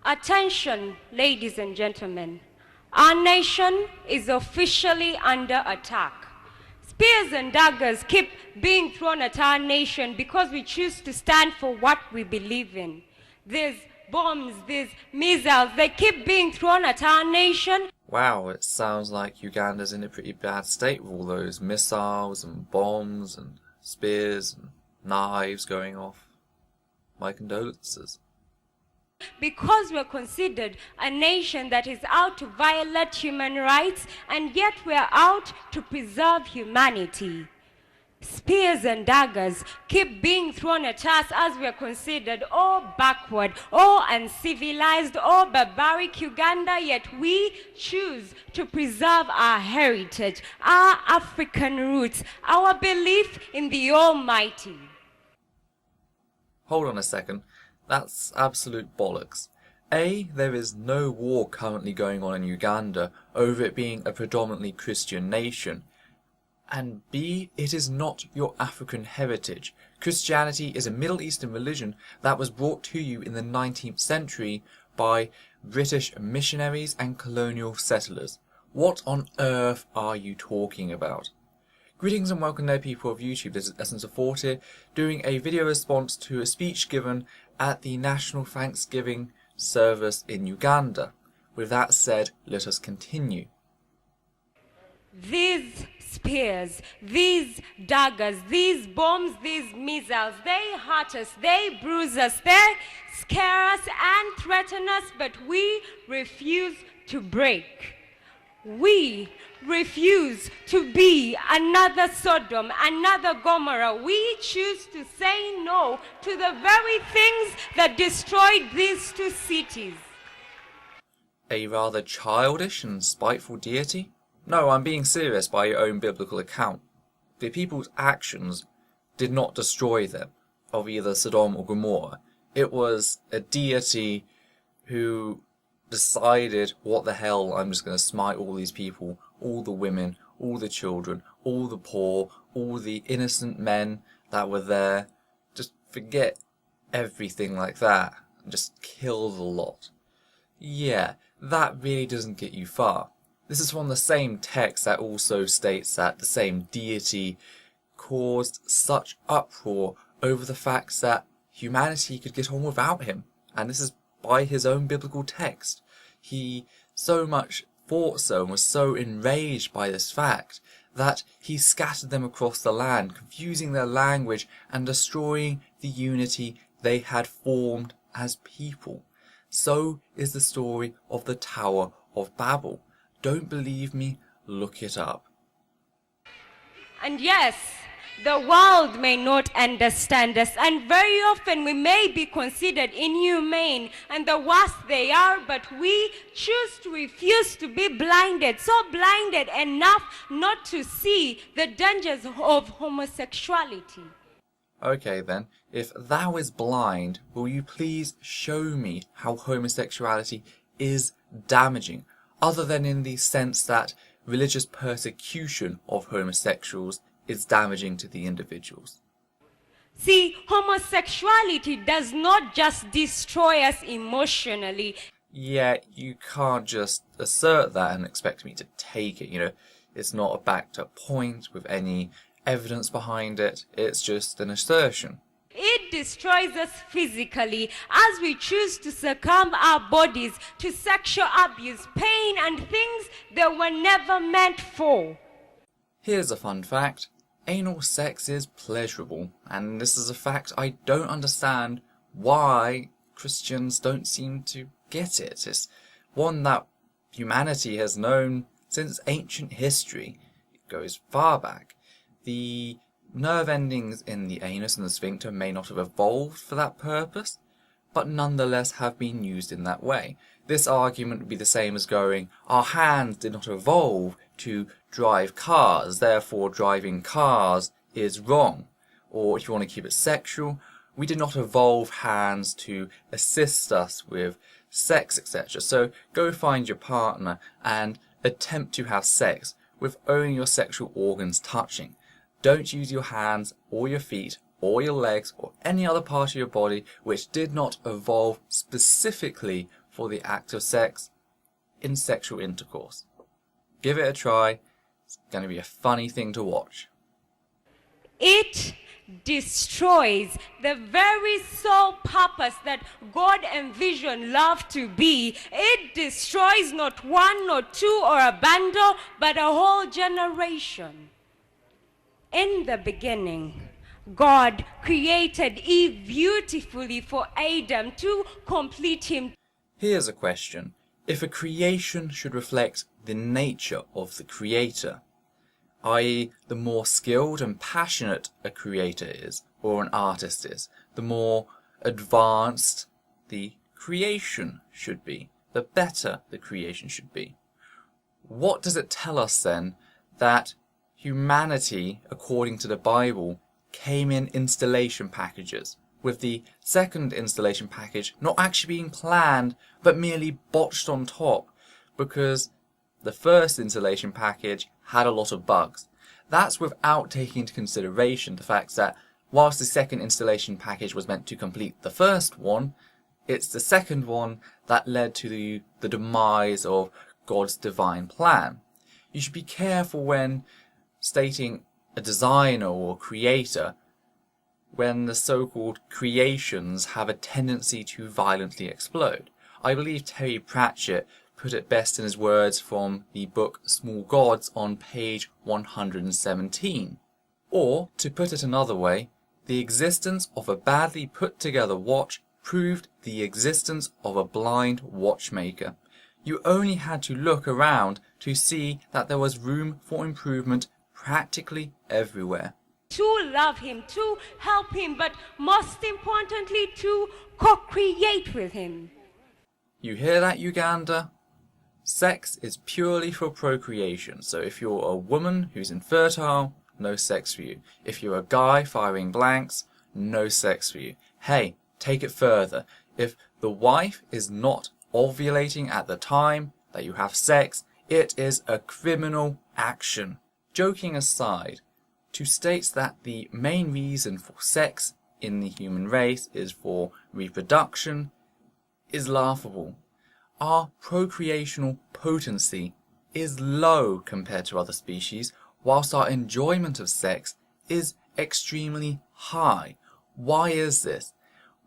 Attention, ladies and gentlemen. Our nation is officially under attack. Spears and daggers keep being thrown at our nation because we choose to stand for what we believe in. There's bombs, there's missiles, they keep being thrown at our nation. Wow, it sounds like Uganda's in a pretty bad state with all those missiles and bombs and spears and knives going off. My condolences. Because we're considered a nation that is out to violate human rights, and yet we're out to preserve humanity. Spears and daggers keep being thrown at us as we're considered backward, uncivilized, barbaric Uganda, yet we choose to preserve our heritage, our African roots, our belief in the Almighty. Hold on a second. That's absolute bollocks. A, there is no war currently going on in Uganda over it being a predominantly Christian nation. And B, it is not your African heritage. Christianity is a Middle Eastern religion that was brought to you in the 19th century by British missionaries and colonial settlers. What on earth are you talking about? Greetings and welcome there, people of YouTube. This is Essence of 40, doing a video response to a speech given at the National Thanksgiving service in Uganda. With that said, let us continue. These spears, these daggers, these bombs, these missiles, they hurt us, they bruise us, they scare us and threaten us, but we refuse to break. We refuse to be another Sodom, another Gomorrah. We choose to say no to the very things that destroyed these two cities. A rather childish and spiteful deity? No, I'm being serious by your own biblical account. The people's actions did not destroy them, of either Sodom or Gomorrah. It was a deity who decided, what the hell, I'm just going to smite all these people, all the women, all the children, all the poor, all the innocent men that were there. Just forget everything like that and just kill the lot. Yeah, that really doesn't get you far. This is from the same text that also states that the same deity caused such uproar over the fact that humanity could get on without him. And this is by his own biblical text. He so much thought so and was so enraged by this fact that he scattered them across the land, confusing their language and destroying the unity they had formed as people. So is the story of the Tower of Babel. Don't believe me? Look it up. And yes, the world may not understand us, and very often we may be considered inhumane, and the worse they are, but we choose to refuse to be blinded, so blinded enough not to see the dangers of homosexuality. Okay then, if thou is blind, will you please show me how homosexuality is damaging, other than in the sense that religious persecution of homosexuals is damaging to the individuals? See, homosexuality does not just destroy us emotionally. Yeah, you can't just assert that and expect me to take it, you know. It's not a backed up point with any evidence behind it. It's just an assertion. It destroys us physically as we choose to succumb our bodies to sexual abuse, pain, and things that were never meant for. Here's a fun fact. Anal sex is pleasurable, and this is a fact I don't understand why Christians don't seem to get it. It's one that humanity has known since ancient history. It goes far back. The nerve endings in the anus and the sphincter may not have evolved for that purpose, but nonetheless have been used in that way. This argument would be the same as going, our hands did not evolve to drive cars, therefore driving cars is wrong. Or if you want to keep it sexual, we did not evolve hands to assist us with sex, etc. So go find your partner and attempt to have sex with only your sexual organs touching. Don't use your hands or your feet or your legs or any other part of your body which did not evolve specifically for the act of sex in sexual intercourse. Give it a try. It's going to be a funny thing to watch. It destroys the very sole purpose that God envisioned love to be. It destroys not one, not two, or a bundle, but a whole generation. In the beginning, God created Eve beautifully for Adam to complete him. Here's a question. If a creation should reflect the nature of the creator, i.e. the more skilled and passionate a creator is, or an artist is, the more advanced the creation should be, the better the creation should be. What does it tell us then that humanity, according to the Bible, came in installation packages, with the second installation package not actually being planned but merely botched on top because the first installation package had a lot of bugs? That's without taking into consideration the fact that whilst the second installation package was meant to complete the first one, it's the second one that led to the demise of God's divine plan. You should be careful when stating a designer or creator when the so-called creations have a tendency to violently explode. I believe Terry Pratchett put it best in his words from the book Small Gods on page 117. Or, to put it another way, the existence of a badly put together watch proved the existence of a blind watchmaker. You only had to look around to see that there was room for improvement practically everywhere. To love him, to help him, but most importantly to co-create with him. You hear that, Uganda? Sex is purely for procreation, so if you're a woman who's infertile, no sex for you. If you're a guy firing blanks, no sex for you. Hey, take it further. If the wife is not ovulating at the time that you have sex, it is a criminal action. Joking aside, to state that the main reason for sex in the human race is for reproduction is laughable. Our procreational potency is low compared to other species, whilst our enjoyment of sex is extremely high. Why is this?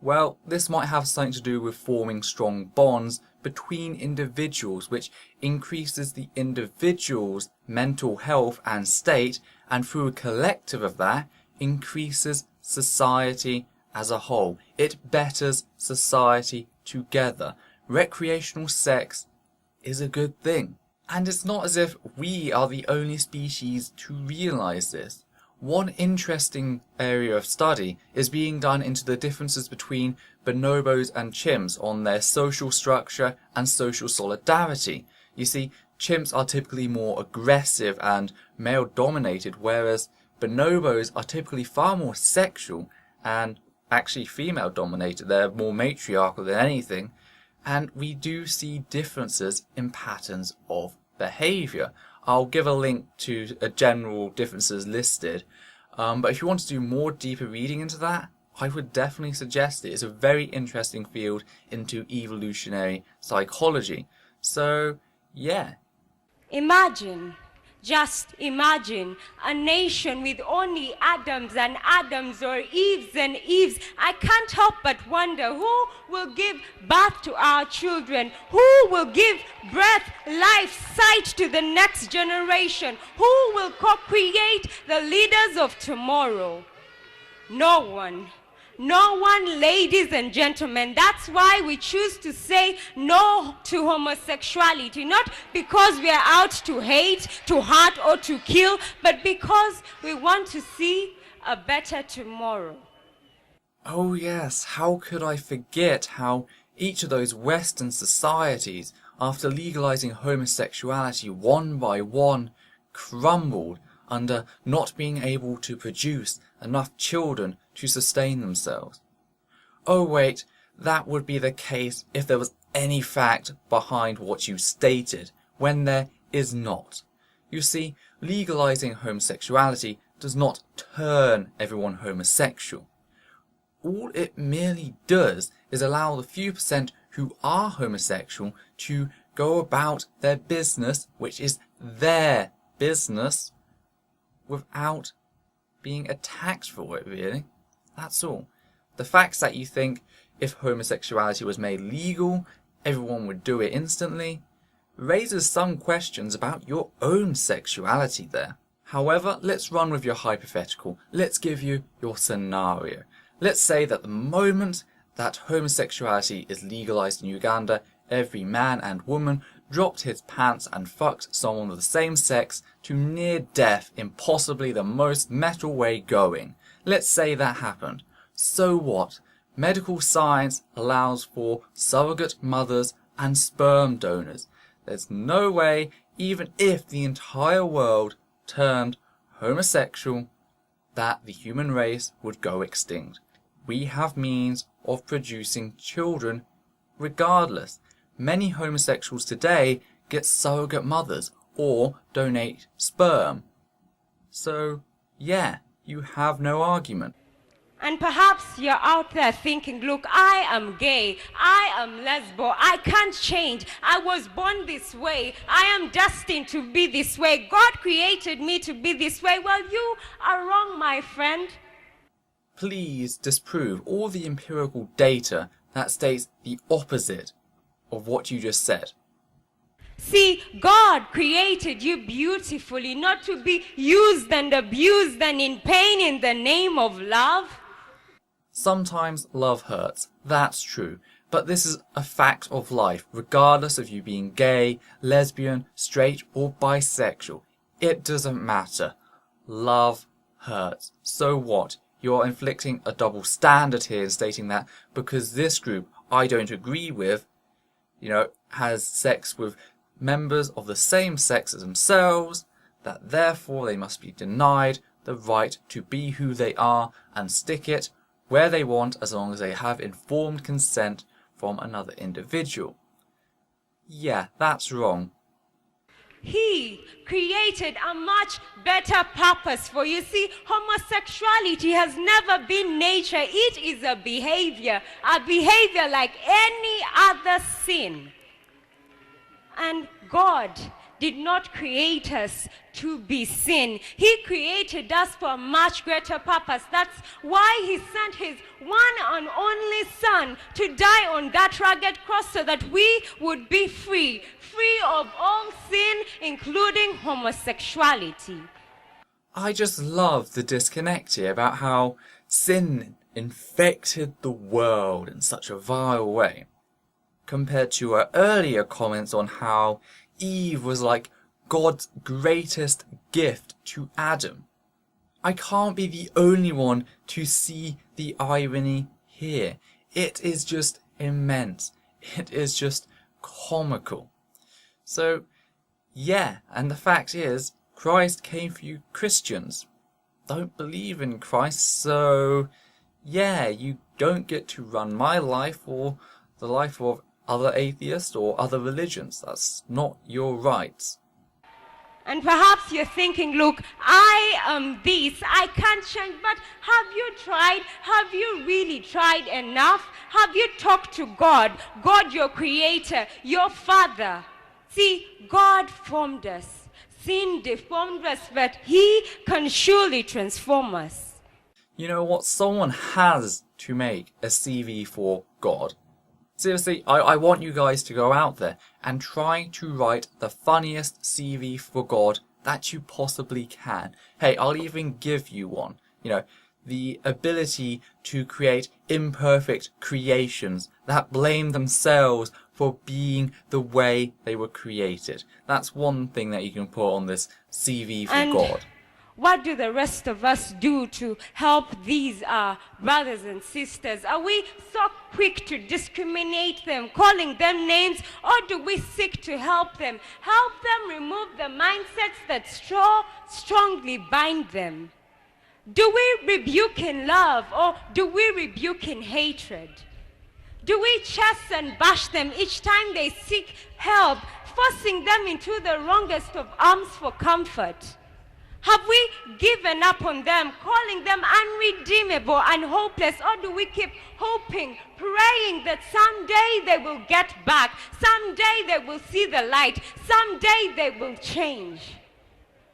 Well, this might have something to do with forming strong bonds between individuals, which increases the individual's mental health and state, and through a collective of that, increases society as a whole. It betters society together. Recreational sex is a good thing. And it's not as if we are the only species to realise this. One interesting area of study is being done into the differences between bonobos and chimps on their social structure and social solidarity. You see, chimps are typically more aggressive and male-dominated, whereas bonobos are typically far more sexual and actually female-dominated. They're more matriarchal than anything, and we do see differences in patterns of behaviour. I'll give a link to a general differences listed, but if you want to do more deeper reading into that, I would definitely suggest it. It's a very interesting field into evolutionary psychology. So, yeah. Imagine, just imagine, a nation with only Adams and Adams or Eves and Eves. I can't help but wonder who will give birth to our children, who will give breath, life, sight to the next generation, who will co-create the leaders of tomorrow. No one. No one, ladies and gentlemen. That's why we choose to say no to homosexuality. Not because we are out to hate, to hurt, or to kill, but because we want to see a better tomorrow. Oh yes, how could I forget how each of those Western societies, after legalizing homosexuality one by one, crumbled under not being able to produce enough children to sustain themselves. Oh wait, that would be the case if there was any fact behind what you stated, when there is not. You see, legalizing homosexuality does not turn everyone homosexual. All it merely does is allow the few percent who are homosexual to go about their business, which is their business, without being attacked for it, really. That's all. The fact that you think if homosexuality was made legal, everyone would do it instantly, raises some questions about your own sexuality there. However, let's run with your hypothetical. Let's give you your scenario. Let's say that the moment that homosexuality is legalized in Uganda, every man and woman dropped his pants and fucked someone of the same sex to near death in possibly the most metal way going. Let's say that happened. So what? Medical science allows for surrogate mothers and sperm donors. There's no way, even if the entire world turned homosexual, that the human race would go extinct. We have means of producing children regardless. Many homosexuals today get surrogate mothers or donate sperm. So, yeah, you have no argument. And perhaps you're out there thinking, look, I am gay, I am lesbo, I can't change, I was born this way, I am destined to be this way, God created me to be this way. Well, you are wrong, my friend. Please disprove all the empirical data that states the opposite of what you just said. See, God created you beautifully, not to be used and abused and in pain in the name of love. Sometimes love hurts, that's true, but this is a fact of life, regardless of you being gay, lesbian, straight or bisexual. It doesn't matter. Love hurts. So what? You're inflicting a double standard here in stating that because this group I don't agree with, has sex with members of the same sex as themselves, that therefore they must be denied the right to be who they are and stick it where they want as long as they have informed consent from another individual. Yeah, that's wrong. He created a much better purpose for you. See, homosexuality has never been nature. It is a behavior like any other sin. And God did not create us to be sin. He created us for a much greater purpose. That's why he sent his one and only son to die on that rugged cross so that we would be free of all sin, including homosexuality. I just love the disconnect here about how sin infected the world in such a vile way, compared to our earlier comments on how Eve was like God's greatest gift to Adam. I can't be the only one to see the irony here. It is just immense. It is just comical. So, yeah, and the fact is, Christ came for you Christians. Don't believe in Christ, so yeah, you don't get to run my life or the life of other atheists or other religions. That's not your rights. And perhaps you're thinking, look, I am this, I can't change, but have you tried? Have you really tried enough? Have you talked to God, your creator, your father? See, God formed us. Sin deformed us, but he can surely transform us. You know what? Someone has to make a CV for God. Seriously, I want you guys to go out there and try to write the funniest CV for God that you possibly can. Hey, I'll even give you one. The ability to create imperfect creations that blame themselves for being the way they were created. That's one thing that you can put on this CV for God. What do the rest of us do to help these brothers and sisters? Are we so quick to discriminate them, calling them names, or do we seek to help them? Help them remove the mindsets that strongly bind them. Do we rebuke in love, or do we rebuke in hatred? Do we chase and bash them each time they seek help, forcing them into the wrongest of arms for comfort? Have we given up on them, calling them unredeemable and hopeless? Or do we keep hoping, praying that someday they will get back, someday they will see the light, someday they will change?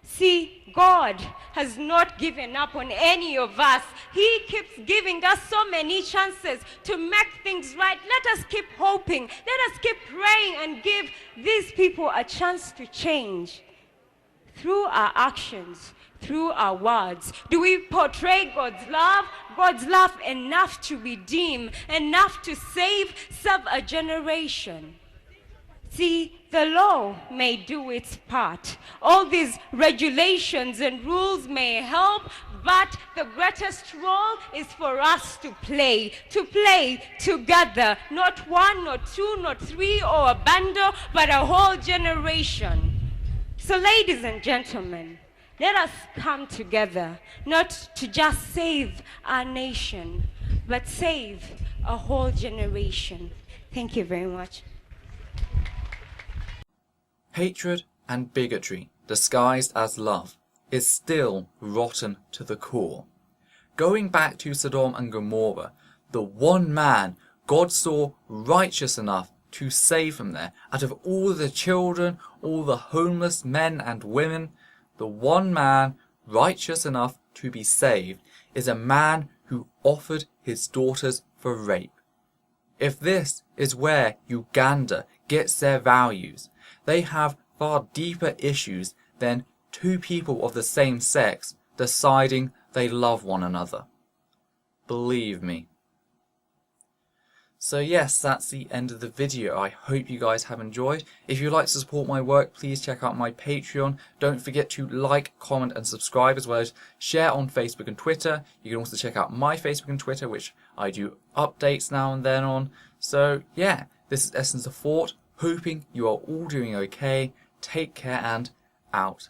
See, God has not given up on any of us. He keeps giving us so many chances to make things right. Let us keep hoping. Let us keep praying and give these people a chance to change. Through our actions, through our words, do we portray God's love enough to redeem, enough to serve a generation? See, the law may do its part. All these regulations and rules may help, but the greatest role is for us to play together. Not one, not two, not three, or a bundle, but a whole generation. So ladies and gentlemen, let us come together, not to just save our nation, but save a whole generation. Thank you very much. Hatred and bigotry, disguised as love, is still rotten to the core. Going back to Sodom and Gomorrah, the one man God saw righteous enough to save from there, out of all the children, all the homeless men and women, the one man righteous enough to be saved is a man who offered his daughters for rape. If this is where Uganda gets their values, they have far deeper issues than two people of the same sex deciding they love one another. Believe me. So yes, that's the end of the video. I hope you guys have enjoyed. If you'd like to support my work, please check out my Patreon. Don't forget to like, comment and subscribe, as well as share on Facebook and Twitter. You can also check out my Facebook and Twitter, which I do updates now and then on. So yeah, this is Essence of Thought, hoping you are all doing okay. Take care and out.